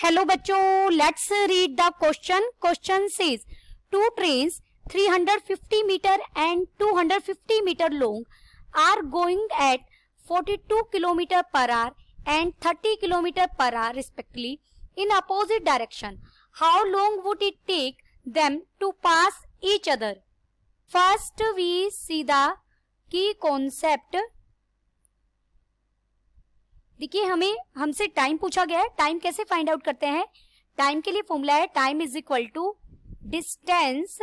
Hello बच्चों, let's read the question. Question says two trains 350 meter and 250 meter long are going at 42 km per hour and 30 km per hour respectively in opposite direction. How long would it take them to pass each other? First we see the key concept. देखिए, हमसे time पूछा गया है. Time कैसे find out करते हैं? Time के लिए फॉर्मूला है time is equal to distance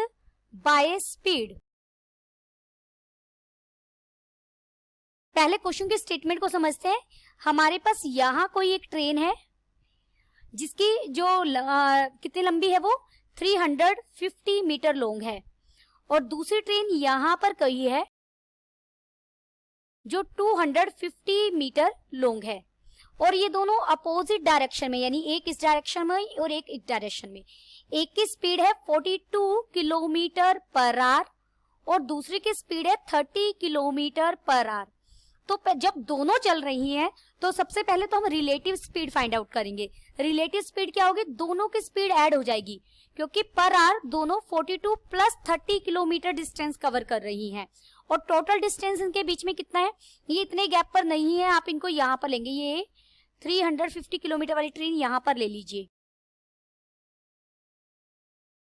by speed. पहले क्वेश्चन के स्टेटमेंट को समझते हैं. हमारे पास यहाँ कोई एक ट्रेन है जिसकी जो कितनी लंबी है, वो 350 मीटर लॉन्ग है, और दूसरी ट्रेन यहाँ पर कही है जो 250 मीटर लॉन्ग है, और ये दोनों अपोजिट डायरेक्शन में, यानी एक इस डायरेक्शन में और एक इस डायरेक्शन में. एक की स्पीड है 42 किलोमीटर पर आवर और दूसरी की स्पीड है 30 किलोमीटर पर आवर. तो जब दोनों चल रही हैं तो सबसे पहले तो हम रिलेटिव स्पीड फाइंड आउट करेंगे. रिलेटिव स्पीड क्या होगी? दोनों की स्पीड ऐड हो जाएगी, क्योंकि पर आवर दोनों 42 प्लस 30 किलोमीटर डिस्टेंस कवर कर रही हैं, और टोटल डिस्टेंस इनके बीच में कितना है? ये इतने गैप पर नहीं है, आप इनको यहाँ पर लेंगे. ये 350 किलोमीटर वाली ट्रेन यहाँ पर ले लीजिए,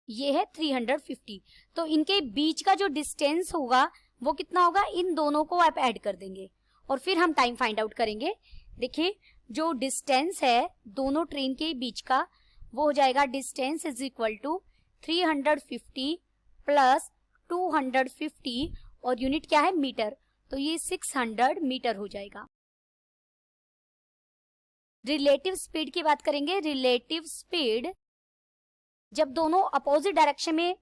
ये है 350. तो इनके बीच का जो डिस्टेंस होगा वो कितना होगा? इन दोनों को आप ऐड कर देंगे और फिर हम टाइम फाइंड आउट करेंगे. देखिए, जो डिस्टेंस है दोनों ट्रेन के बीच का वो हो जाएगा distance is equal to 350 plus 250, और यूनिट क्या है? मीटर. तो ये 600 मीटर हो जाएगा. रिलेटिव स्पीड की बात करेंगे. रिलेटिव स्पीड जब दोनों अपोजिट डायरेक्शन में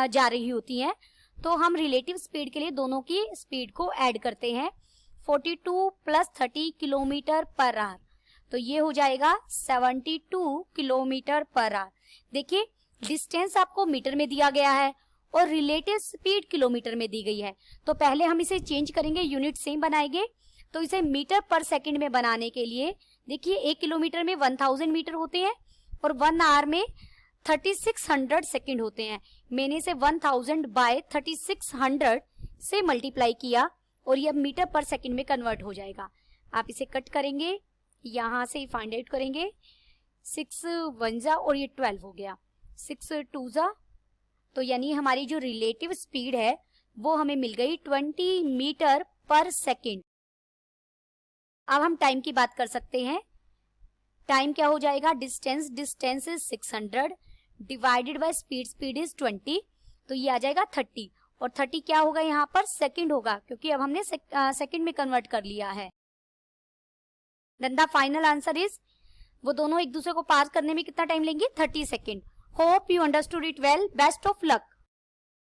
जा रही होती हैं तो हम रिलेटिव स्पीड के लिए दोनों की स्पीड को ऐड करते हैं. 42 प्लस 30 किलोमीटर पर आवर, तो ये हो जाएगा 72 किलोमीटर पर आवर. देखिए, डिस्टेंस आपको मीटर में दिया गया है और रिलेटिव स्पीड किलोमीटर में दी गई है. तो पहले हम इसे चेंज करेंगे, यूनिट सेम बनाएंगे. तो इसे मीटर पर सेकंड में बनाने के लिए देखिए, 1 किलोमीटर में 1000 मीटर होते हैं और 1 आवर में 3600 सेकंड होते हैं. मैंने इसे 1000 बाय 3600 से मल्टीप्लाई किया और ये अब मीटर पर सेकंड में कन्वर्ट हो जाएगा. आप इसे कट करेंगे, यहां से फाइंड आउट करेंगे. 6 1 जा और ये 12 हो गया, 6 2 जा, तो यानी हमारी जो रिलेटिव स्पीड है वो हमें मिल गई 20 मीटर पर सेकंड. अब हम टाइम की बात कर सकते हैं. टाइम क्या हो जाएगा? Distance is 600 divided by speed is 20, तो ये आ जाएगा 30, और 30 क्या होगा यहाँ पर? सेकंड होगा, क्योंकि अब हमने सेकंड में कन्वर्ट कर लिया है. Then the final answer is, वो दोनों एक दूसरे को पास करने में कितना टाइम लेंगे? 30 second. Hope you understood it well. Best of luck.